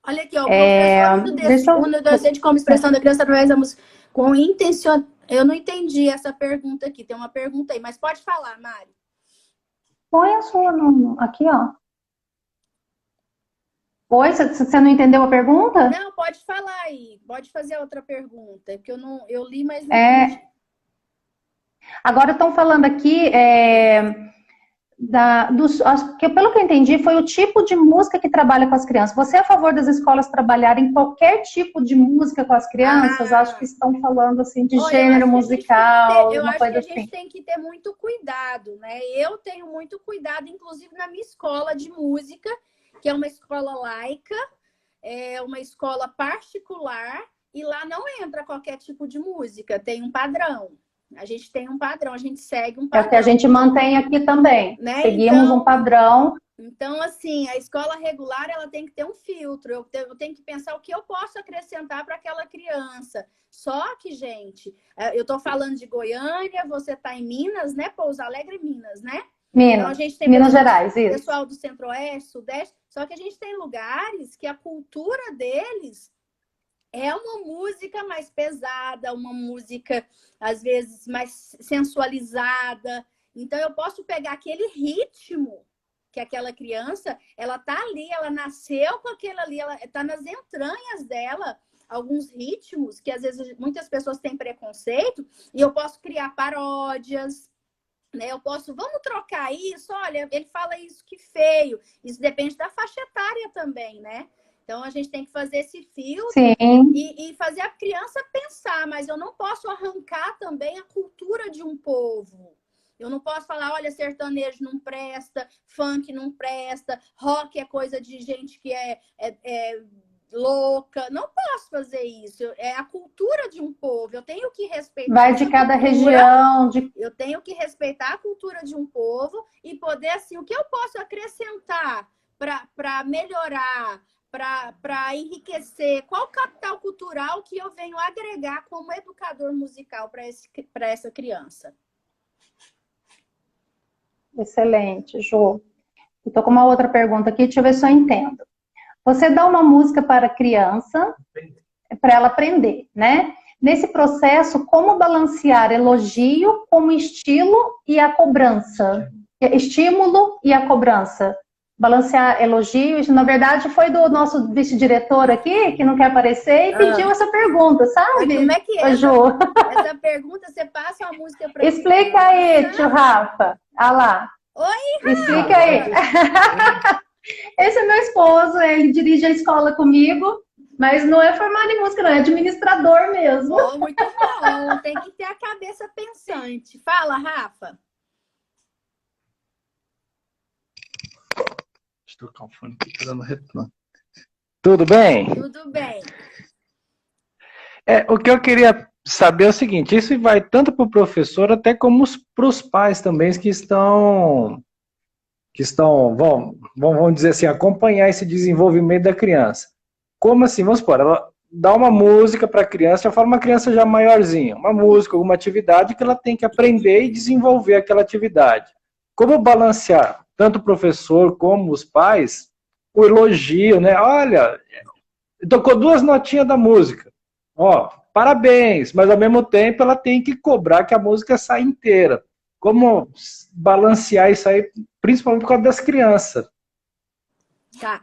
Olha aqui, ó, o professor Deixa eu. uno docente como expressão da criança através da música com intenção. Eu não entendi essa pergunta aqui. Tem uma pergunta aí, mas pode falar, Mari. Põe a sua aqui, ó. Oi, você não entendeu a pergunta? Não, pode falar aí. Pode fazer outra pergunta, que eu li, mas não entendi. Agora estão falando aqui que pelo que eu entendi, foi o tipo de música que trabalha com as crianças. Você é a favor das escolas trabalharem qualquer tipo de música com as crianças? Acho que estão falando assim de gênero musical, uma coisa assim. Eu acho que a gente tem que ter muito cuidado, né? Eu tenho muito cuidado, inclusive na minha escola de música, que é uma escola laica, é uma escola particular, e lá não entra qualquer tipo de música, tem um padrão. A gente tem um padrão, a gente segue um padrão. É o que a gente mantém aqui também. Né? Seguimos um padrão. Então, assim, a escola regular, ela tem que ter um filtro. Eu tenho que pensar o que eu posso acrescentar para aquela criança. Só que, gente, eu estou falando de Goiânia, você está em Minas, né? Pouso Alegre, Minas, né? Minas, então, a gente tem Minas Gerais, isso. Pessoal do Centro-Oeste, Sudeste. Só que a gente tem lugares que a cultura deles é uma música mais pesada, uma música, às vezes, mais sensualizada. Então, eu posso pegar aquele ritmo que aquela criança, ela tá ali, ela nasceu com aquilo ali, ela tá nas entranhas dela, alguns ritmos que, às vezes, muitas pessoas têm preconceito, e eu posso criar paródias, né? Eu posso, vamos trocar isso, olha, ele fala isso, que feio. Isso depende da faixa etária também, né? Então, a gente tem que fazer esse filtro e fazer a criança pensar, mas eu não posso arrancar também a cultura de um povo. Eu não posso falar, olha, sertanejo não presta, funk não presta, rock é coisa de gente que é louca. Não posso fazer isso. É a cultura de um povo. Eu tenho que respeitar. Vai de cada região. Eu tenho que respeitar a cultura de um povo e poder, assim, o que eu posso acrescentar para melhorar, para enriquecer, qual capital cultural que eu venho agregar como educador musical para essa criança. Excelente, Jô. Estou com uma outra pergunta aqui, deixa eu ver se eu entendo. Você dá uma música para a criança, para ela aprender, né? Nesse processo, como balancear elogio como estilo e a cobrança? Estímulo e a cobrança. Balancear elogios, na verdade foi do nosso vice-diretor aqui, que não quer aparecer, e pediu essa pergunta, sabe? Como é que é essa pergunta? Você passa uma música para explica aí, tio Rafa. Ah lá. Oi, Rafa. Explica aí. Esse é meu esposo, ele dirige a escola comigo, mas não é formado em música, não, é administrador mesmo. Oh, muito bom, tem que ter a cabeça pensante. Fala, Rafa. Estou com o fone aqui, tá dando retorno. Tudo bem? Tudo bem. O que eu queria saber é o seguinte, isso vai tanto para o professor até como para os pais também que estão vamos dizer assim, acompanhar esse desenvolvimento da criança. Como assim? Vamos supor, ela dá uma música para a criança, já fala uma criança já maiorzinha, uma música, alguma atividade que ela tem que aprender e desenvolver aquela atividade. Como balancear tanto o professor como os pais, o elogio, né? Olha, tocou 2 notinhas da música. Ó, parabéns, mas ao mesmo tempo ela tem que cobrar que a música saia inteira. Como balancear isso aí, principalmente por causa das crianças? Tá.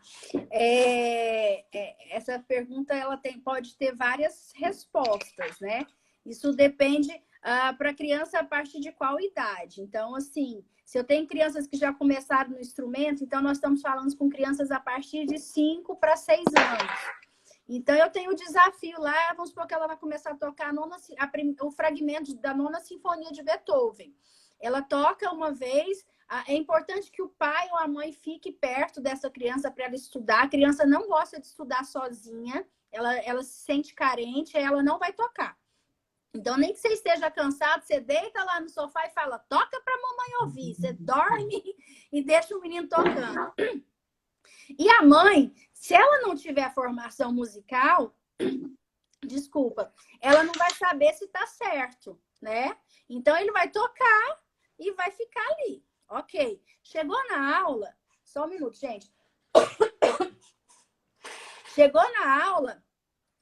Essa pergunta ela pode ter várias respostas, né? Isso depende para a criança a partir de qual idade. Então, assim, se eu tenho crianças que já começaram no instrumento, então nós estamos falando com crianças a partir de 5 para 6 anos. Então, eu tenho o desafio lá, vamos supor que ela vai começar a tocar o fragmento da 9ª Sinfonia de Beethoven. Ela toca uma vez, é importante que o pai ou a mãe fique perto dessa criança para ela estudar. A criança não gosta de estudar sozinha, ela se sente carente, ela não vai tocar. Então, nem que você esteja cansado, você deita lá no sofá e fala, toca para a mamãe ouvir. Você dorme e deixa o menino tocando. E a mãe, se ela não tiver formação musical, desculpa, ela não vai saber se tá certo, né? Então, ele vai tocar e vai ficar ali. Ok. Chegou na aula, só um minuto, gente. Chegou na aula,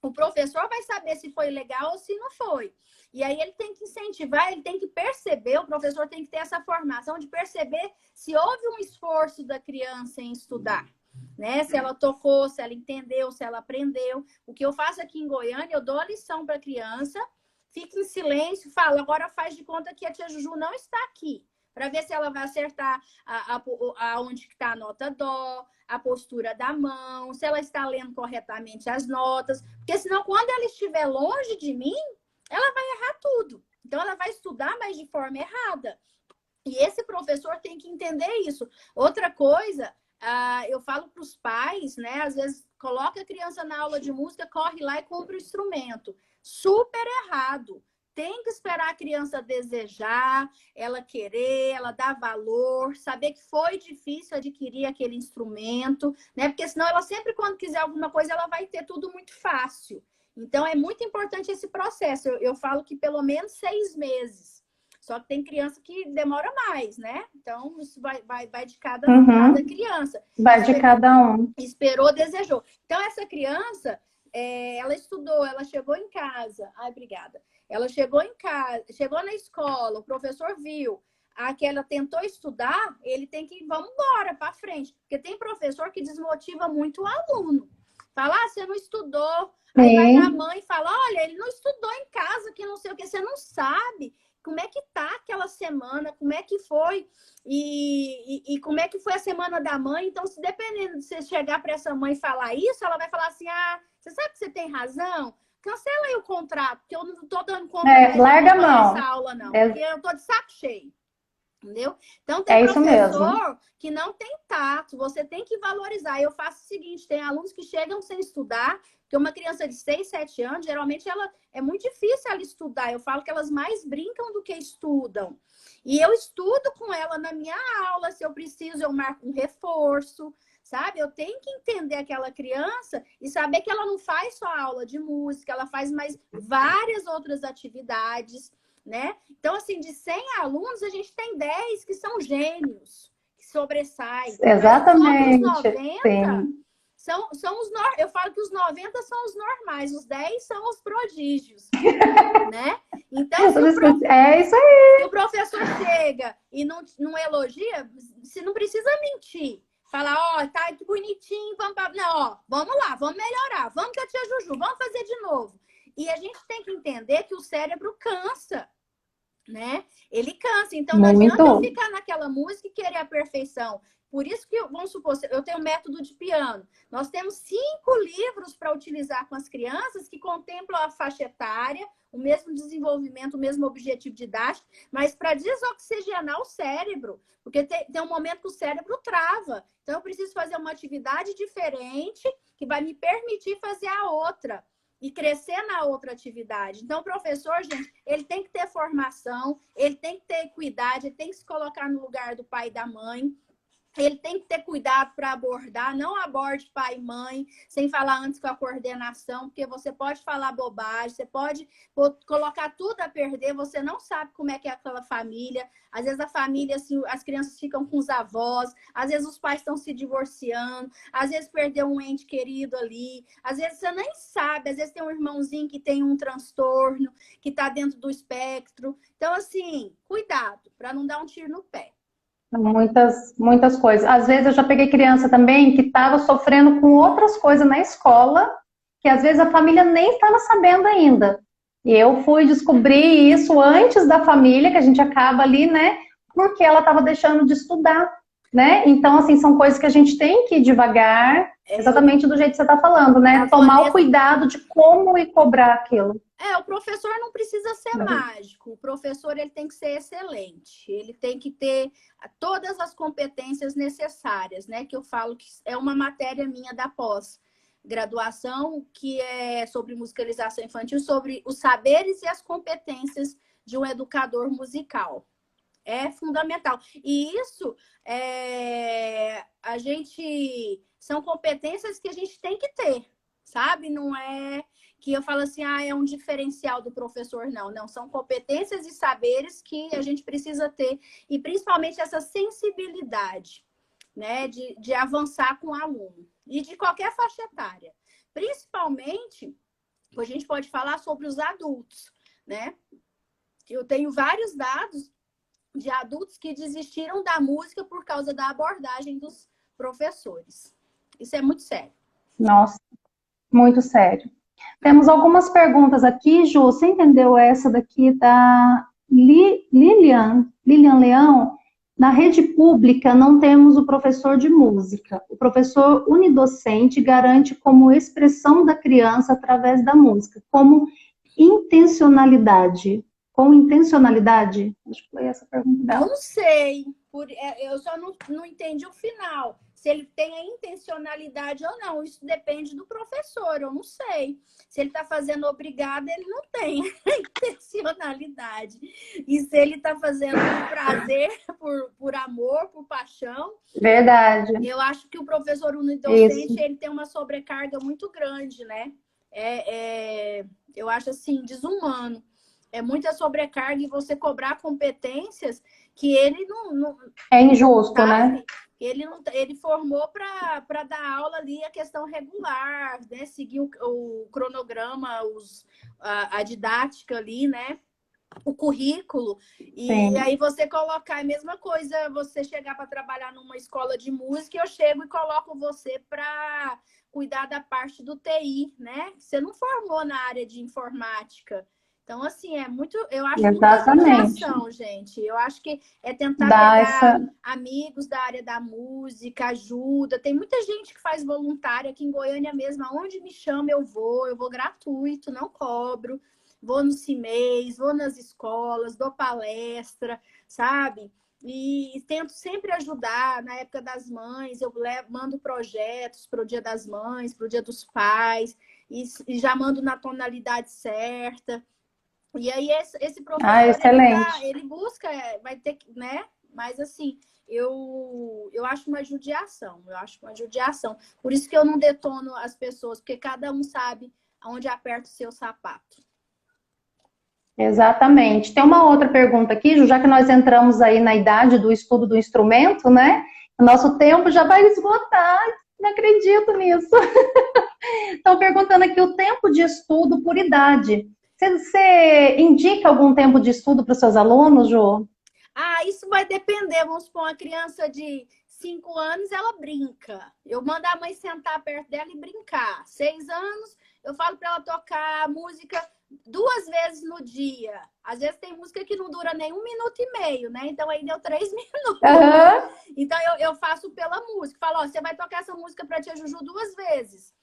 o professor vai saber se foi legal ou se não foi. E aí ele tem que incentivar, ele tem que perceber, o professor tem que ter essa formação de perceber se houve um esforço da criança em estudar, né? Se ela tocou, se ela entendeu, se ela aprendeu. O que eu faço aqui em Goiânia, eu dou a lição para a criança, fica em silêncio, fala, agora faz de conta que a tia Juju não está aqui, para ver se ela vai acertar onde está a nota dó, a postura da mão, se ela está lendo corretamente as notas, porque senão quando ela estiver longe de mim, ela vai errar tudo. Então ela vai estudar, mas de forma errada. E esse professor tem que entender isso. Outra coisa, eu falo para os pais, né? Às vezes coloca a criança na aula de música, corre lá e compra o instrumento. Super errado. Tem que esperar a criança desejar, ela querer, ela dar valor, saber que foi difícil adquirir aquele instrumento, né? Porque senão ela sempre, quando quiser alguma coisa, ela vai ter tudo muito fácil. Então, é muito importante esse processo. Eu falo que pelo menos 6 meses. Só que tem criança que demora mais, né? Então, isso vai de cada criança. Vai de cada um. Esperou, desejou. Então, essa criança, ela estudou, ela chegou em casa. Ai, obrigada. Ela chegou em casa, chegou na escola, o professor viu que ela tentou estudar, ele tem que ir, vamos embora para frente. Porque tem professor que desmotiva muito o aluno. Fala, você não estudou. Aí vai a mãe e fala, olha, ele não estudou em casa, que não sei o que, você não sabe como é que tá aquela semana, como é que foi, e como é que foi a semana da mãe. Então, se dependendo de você chegar para essa mãe e falar isso, ela vai falar assim, você sabe que você tem razão? Cancela aí o contrato, porque eu não tô dando conta larga a mão. Essa aula, não. Porque eu tô de saco cheio. Entendeu? Então, tem professor mesmo. Que não tem tato, você tem que valorizar. Eu faço o seguinte, tem alunos que chegam sem estudar, porque uma criança de 6, 7 anos, geralmente é muito difícil ela estudar. Eu falo que elas mais brincam do que estudam. E eu estudo com ela na minha aula, se eu preciso, eu marco um reforço, sabe? Eu tenho que entender aquela criança e saber que ela não faz só aula de música, ela faz mais várias outras atividades, né? Então, assim, de 100 alunos, a gente tem 10 que são gênios, que sobressaem. Exatamente. Os 90 são os... Eu falo que os 90 são os normais, os 10 são os prodígios, né? Então, é isso aí. Se o professor chega e não elogia, você não precisa mentir. Falar, tá que bonitinho, vamos lá, vamos melhorar, vamos com a tia Juju, vamos fazer de novo. E a gente tem que entender que o cérebro cansa, né? Ele cansa. Então, não adianta eu ficar naquela música e querer a perfeição. Por isso que, vamos supor, eu tenho um método de piano. Nós temos 5 livros para utilizar com as crianças que contemplam a faixa etária, o mesmo desenvolvimento, o mesmo objetivo didático, mas para desoxigenar o cérebro. Porque tem um momento que o cérebro trava. Então, eu preciso fazer uma atividade diferente que vai me permitir fazer a outra e crescer na outra atividade. Então, o professor, gente, ele tem que ter formação, ele tem que ter equidade, ele tem que se colocar no lugar do pai e da mãe. Ele tem que ter cuidado para abordar, não aborde pai e mãe, sem falar antes com a coordenação, porque você pode falar bobagem, você pode colocar tudo a perder, você não sabe como é que é aquela família. Às vezes a família, assim, as crianças ficam com os avós, às vezes os pais estão se divorciando, às vezes perdeu um ente querido ali, às vezes você nem sabe, às vezes tem um irmãozinho que tem um transtorno, que está dentro do espectro. Então, assim, cuidado, para não dar um tiro no pé. Muitas coisas. Às vezes eu já peguei criança também que estava sofrendo com outras coisas na escola, que às vezes a família nem estava sabendo ainda. E eu fui descobrir isso antes da família, que a gente acaba ali, né? Porque ela estava deixando de estudar, né? Então, assim, são coisas que a gente tem que ir devagar, exatamente do jeito que você está falando, né? Tomar o cuidado de como ir cobrar aquilo. O professor não precisa ser mágico. O professor, ele tem que ser excelente. Ele tem que ter todas as competências necessárias, né? Que eu falo que é uma matéria minha da pós-graduação, que é sobre musicalização infantil, sobre os saberes e as competências de um educador musical. É fundamental. E isso, são competências que a gente tem que ter, sabe? Não é que eu falo assim, é um diferencial do professor, não. Não, são competências e saberes que a gente precisa ter. E principalmente essa sensibilidade, né? De avançar com o aluno. E de qualquer faixa etária. Principalmente a gente pode falar sobre os adultos, né? Eu tenho vários dados de adultos que desistiram da música por causa da abordagem dos professores. Isso é muito sério. Nossa, muito sério. Temos algumas perguntas aqui, Ju. Você entendeu essa daqui da Lilian Leão? Na rede pública não temos o professor de música. O professor unidocente garante como expressão da criança através da música, como intencionalidade. Com intencionalidade? Acho que foi essa a pergunta dela. Não sei. Eu só não entendi o final. Se ele tem a intencionalidade ou não. Isso depende do professor, eu não sei. Se ele está fazendo obrigado, ele não tem a intencionalidade. E se ele está fazendo por prazer, por amor, por paixão... Verdade. Eu acho que o professor unidocente, ele tem uma sobrecarga muito grande, né? Eu acho, assim, desumano. É muita sobrecarga e você cobrar competências que ele não é injusto, sabe? Né? Ele formou para dar aula ali a questão regular, né? Seguir o cronograma, a didática ali, né? O currículo. E Sim. aí você colocar a mesma coisa, você chegar para trabalhar numa escola de música, e eu chego e coloco você para cuidar da parte do TI, né? Você não formou na área de informática. Então, assim, eu acho muita judiação, gente. Eu acho que é tentar pegar amigos da área da música, ajuda. Tem muita gente que faz voluntário aqui em Goiânia mesmo. Aonde me chama, eu vou gratuito, não cobro. Vou no CIMEIS, vou nas escolas, dou palestra, sabe? E tento sempre ajudar. Na época das mães, eu mando projetos para o Dia das Mães, para o Dia dos Pais, e já mando na tonalidade certa. E aí esse professor, ele busca, vai ter que, né? Mas assim, eu acho uma judiação, Por isso que eu não detono as pessoas, porque cada um sabe aonde aperta o seu sapato. Exatamente. Tem uma outra pergunta aqui, Ju, já que nós entramos aí na idade do estudo do instrumento, né? O nosso tempo já vai esgotar, não acredito nisso. Estão perguntando aqui o tempo de estudo por idade. Você indica algum tempo de estudo para os seus alunos, Ju? Isso vai depender. Vamos supor, uma criança de 5 anos, ela brinca. Eu mando a mãe sentar perto dela e brincar. 6 anos, eu falo para ela tocar música 2 vezes no dia. Às vezes tem música que não dura nem 1 minuto e meio, né? Então aí deu 3 minutos. Uhum. Então eu faço pela música. Falo, você vai tocar essa música para tia Juju 2 vezes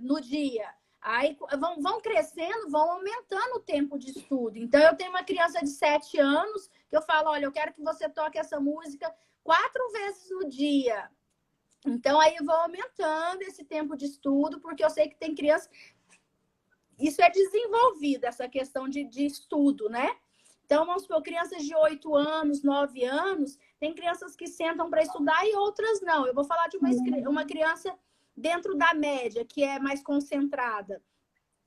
no dia. Aí vão crescendo, vão aumentando o tempo de estudo. Então, eu tenho uma criança de 7 anos que eu falo, olha, eu quero que você toque essa música 4 vezes no dia. Então, aí eu vou aumentando esse tempo de estudo, porque eu sei que tem criança... Isso é desenvolvido, essa questão de estudo, né? Então, vamos supor, crianças de 8 anos, 9 anos, tem crianças que sentam para estudar e outras não. Eu vou falar de uma criança... dentro da média, que é mais concentrada.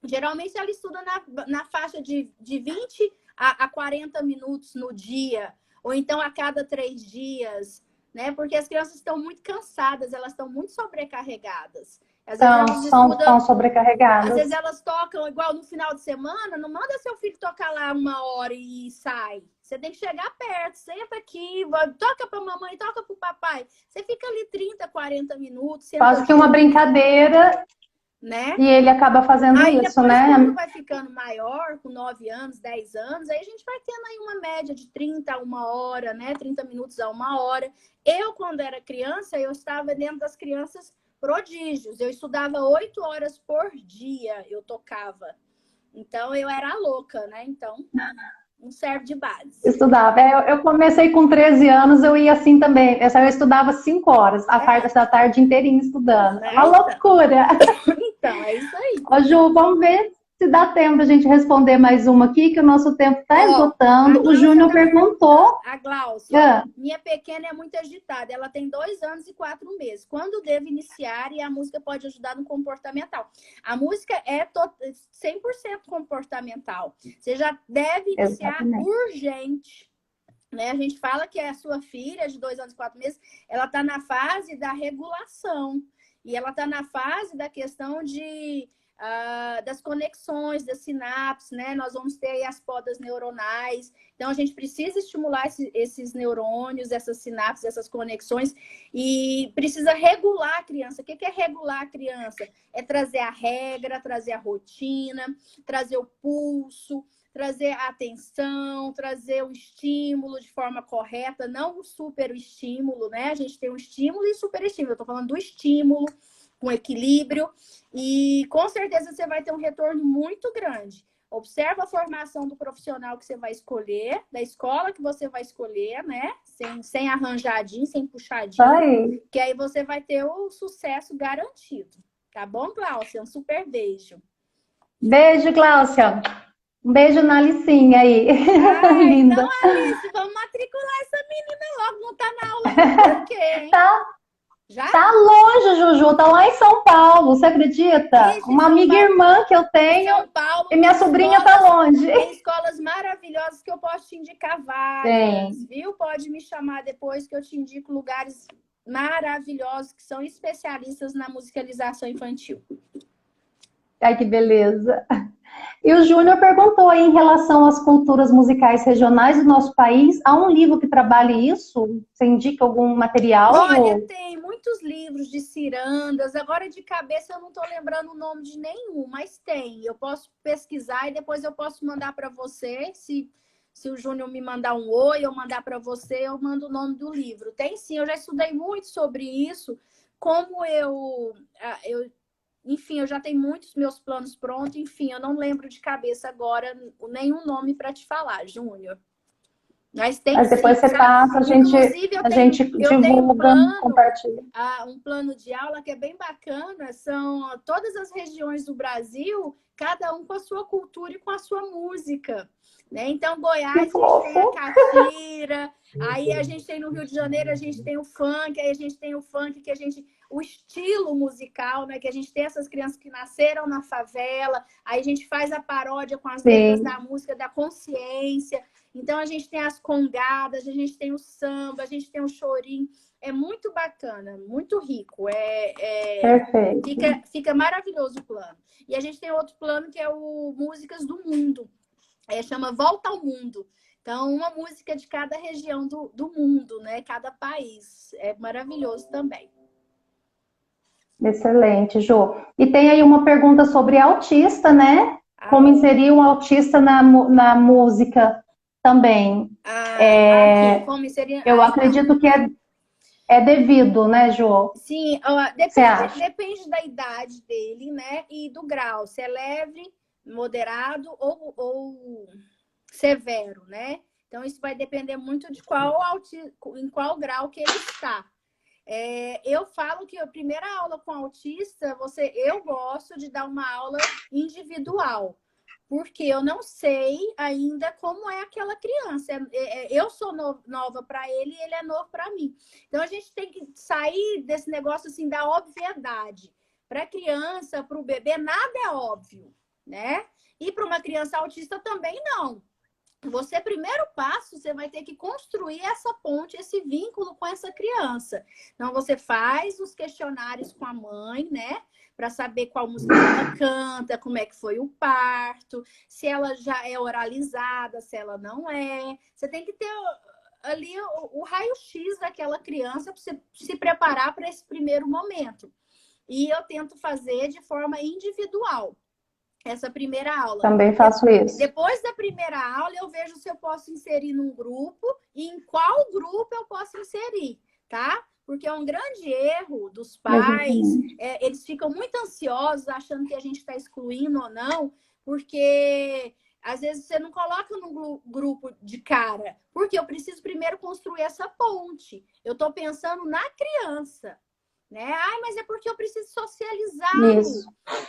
Geralmente, ela estuda na faixa de 20 a 40 minutos no dia, ou então a cada 3 dias, né? Porque as crianças estão muito cansadas, elas estão muito sobrecarregadas. São sobrecarregadas. Às vezes elas tocam, igual no final de semana, não manda seu filho tocar lá 1 hora e sai. Você tem que chegar perto, senta aqui, toca pra mamãe, toca pro papai. Você fica ali 30, 40 minutos. Quase que uma brincadeira, né? E ele acaba fazendo aí, isso, depois, né? Quando vai ficando maior, com 9 anos, 10 anos, aí a gente vai tendo aí uma média de 30 a 1 hora, né? 30 minutos a 1 hora. Eu, quando era criança, eu estava dentro das crianças prodígios. Eu estudava 8 horas por dia, eu tocava. Então, eu era louca, né? Então... não serve de base. Estudava. Eu comecei com 13 anos, eu ia assim também. Eu estudava 5 horas, a parte da tarde inteirinha estudando. Uma loucura. Então, é isso aí. Ô, Ju, vamos ver se dá tempo da gente responder mais uma aqui, que o nosso tempo está esgotando. O Júnior perguntou. A Glaucia, minha pequena é muito agitada. Ela tem 2 anos e 4 meses. Quando devo iniciar e a música pode ajudar no comportamental? A música é 100% comportamental. Você já deve iniciar urgente. Né? A gente fala que a sua filha de 2 anos e 4 meses, ela está na fase da regulação. E ela está na fase da questão das conexões, das sinapses, né? Nós vamos ter aí as podas neuronais. Então, a gente precisa estimular esses neurônios, essas sinapses, essas conexões, e precisa regular a criança. O que é regular a criança? É trazer a regra, trazer a rotina, trazer o pulso, trazer a atenção, trazer o estímulo de forma correta, não o superestímulo, né? A gente tem um estímulo e superestímulo. Eu estou falando do estímulo, com equilíbrio, e com certeza você vai ter um retorno muito grande. Observa a formação do profissional que você vai escolher, da escola que você vai escolher, né? Sem arranjadinho, sem puxadinho, Aí. que aí você vai ter o sucesso garantido. Tá bom, Cláudia? Um super beijo. Beijo, Cláudia. Um beijo na Alicinha aí. Ai, Linda. então, Alice, vamos matricular essa menina logo. Não tá na aula por quê, hein? Já? Tá longe, Juju, tá lá em São Paulo, você acredita? Ixi, Uma São amiga Paulo. irmã que eu tenho São Paulo, e minha sobrinha tá longe. tem escolas maravilhosas que eu posso te indicar várias, viu? Pode me chamar depois que eu te indico lugares maravilhosos que são especialistas na musicalização infantil. Ai, que beleza. E o Júnior perguntou aí em relação às culturas musicais regionais do nosso país, há um livro que trabalhe isso? Você indica algum material? Olha, tem muitos livros de cirandas, agora de cabeça eu não estou lembrando o nome de nenhum, mas tem. Eu posso pesquisar e depois eu posso mandar para você, se o Júnior me mandar um oi, eu mandar para você, eu mando o nome do livro. Tem sim, eu já estudei muito sobre isso, como enfim, eu já tenho muitos meus planos prontos, enfim, eu não lembro de cabeça agora nenhum nome para te falar, Júnior. Mas tem Mas depois sim, você passa, a gente tenho um divulga, compartilha. um plano de aula que é bem bacana, são todas as regiões do Brasil, cada um com a sua cultura e com a sua música. Né? Então, Goiás, a gente tem a caipira, aí a gente tem no Rio de Janeiro, a gente tem o funk, aí a gente tem o funk que o estilo musical, né? Que a gente tem essas crianças que nasceram na favela, aí a gente faz a paródia com as letras da música, da consciência. Então, a gente tem as congadas, a gente tem o samba, a gente tem o chorinho. É muito bacana, muito rico. Perfeito. Fica maravilhoso o plano. E a gente tem outro plano que é o Músicas do Mundo. Chama Volta ao Mundo. Então, uma música de cada região do mundo, né? Cada país. É maravilhoso também. Excelente, Jô. E tem aí uma pergunta sobre autista, né? Como inserir um autista na música também. Como inserir... Eu acredito que é devido, né, Jô? Sim, depende da idade dele, né? E do grau. Se é leve, moderado ou severo, né? Então, isso vai depender muito de em qual grau que ele está. Eu falo que a primeira aula com autista, eu gosto de dar uma aula individual, porque eu não sei ainda como é aquela criança. Eu sou nova para ele e ele é novo para mim. Então, a gente tem que sair desse negócio assim da obviedade. Para a criança, para o bebê, nada é óbvio, né? E para uma criança autista também não. Primeiro passo, você vai ter que construir essa ponte, esse vínculo com essa criança. Então, você faz os questionários com a mãe, né? Para saber qual música ela canta, como é que foi o parto, se ela já é oralizada, se ela não é. Você tem que ter ali o raio-x daquela criança para você se preparar para esse primeiro momento. E eu tento fazer de forma individual. Essa primeira aula. Também faço isso. Depois da primeira aula, eu vejo se eu posso inserir num grupo e em qual grupo eu posso inserir, tá? Porque é um grande erro dos pais. Eles ficam muito ansiosos, achando que a gente está excluindo ou não, porque às vezes você não coloca num grupo de cara. Porque eu preciso primeiro construir essa ponte. Eu estou pensando na criança. Né? Mas é porque eu preciso socializá-lo.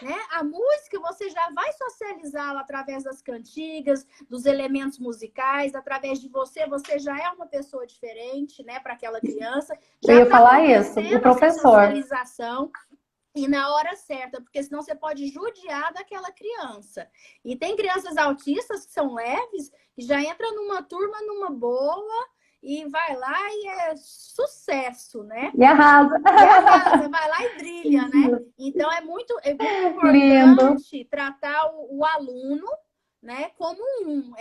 Né? A música, você já vai socializá-la através das cantigas, dos elementos musicais, através de você já é uma pessoa diferente, né, para aquela criança. Já eu ia falar isso, o professor. Socialização. E na hora certa, porque senão você pode judiar daquela criança. E tem crianças autistas que são leves, que já entram numa turma numa boa, e vai lá e é sucesso, né? E arrasa. E arrasa, vai lá e brilha, né? Então é muito Lindo. importante tratar o aluno, né, como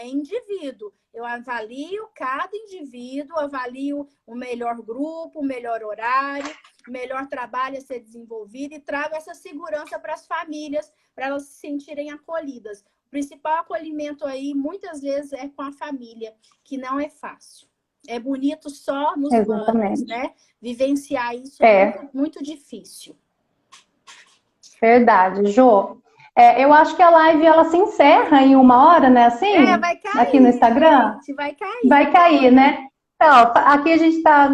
indivíduo. Eu avalio cada indivíduo, avalio o melhor grupo, o melhor horário, o melhor trabalho a ser desenvolvido e trago essa segurança para as famílias, para elas se sentirem acolhidas. O principal acolhimento aí, muitas vezes, é com a família, que não é fácil. É bonito só nos planos, né? Vivenciar isso é muito, muito difícil. Verdade, Jô. Eu acho que a live ela se encerra em 1 hora, né? Assim? Vai cair, aqui no Instagram. Gente, vai cair. Vai cair, né? Então, aqui a gente está,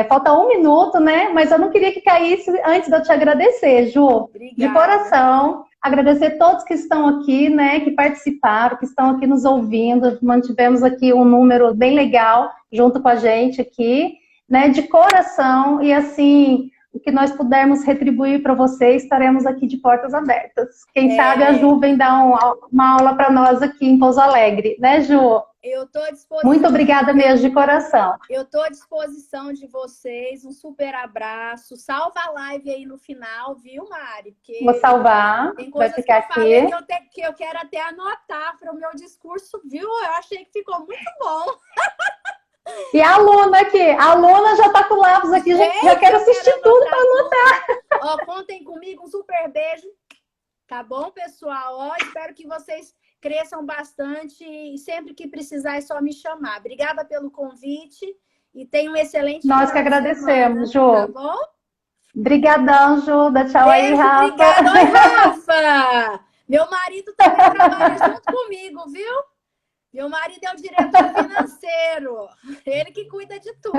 falta 1 minuto, né? Mas eu não queria que caísse antes de eu te agradecer, Ju. Obrigada. De coração. Agradecer todos que estão aqui, né? Que participaram, que estão aqui nos ouvindo. Mantivemos aqui um número bem legal junto com a gente aqui, né? De coração. E assim, o que nós pudermos retribuir para vocês, estaremos aqui de portas abertas. Quem sabe a Ju vem dar uma aula para nós aqui em Pouso Alegre, né, Ju? Eu estou à disposição. Muito obrigada mesmo, de coração. Eu estou à disposição de vocês. Um super abraço. Salva a live aí no final, viu, Mari? Porque vou salvar. Tem coisas vai ficar que eu falei aqui. que eu quero até anotar para o meu discurso, viu? Eu achei que ficou muito bom. E a aluna aqui, a aluna já está com o lápis aqui, já quero assistir tudo para anotar. Ó, contem comigo, um super beijo. Tá bom, pessoal? Ó, espero que vocês cresçam bastante e sempre que precisar é só me chamar. Obrigada pelo convite e tenha um excelente Nós que agradecemos, Jô. Tá bom? Obrigadão, Jô. Dá tchau Beijo, aí, Rafa. Obrigada. Oi, Rafa! Meu marido também trabalha junto comigo, viu? Meu marido é o diretor financeiro. Ele que cuida de tudo.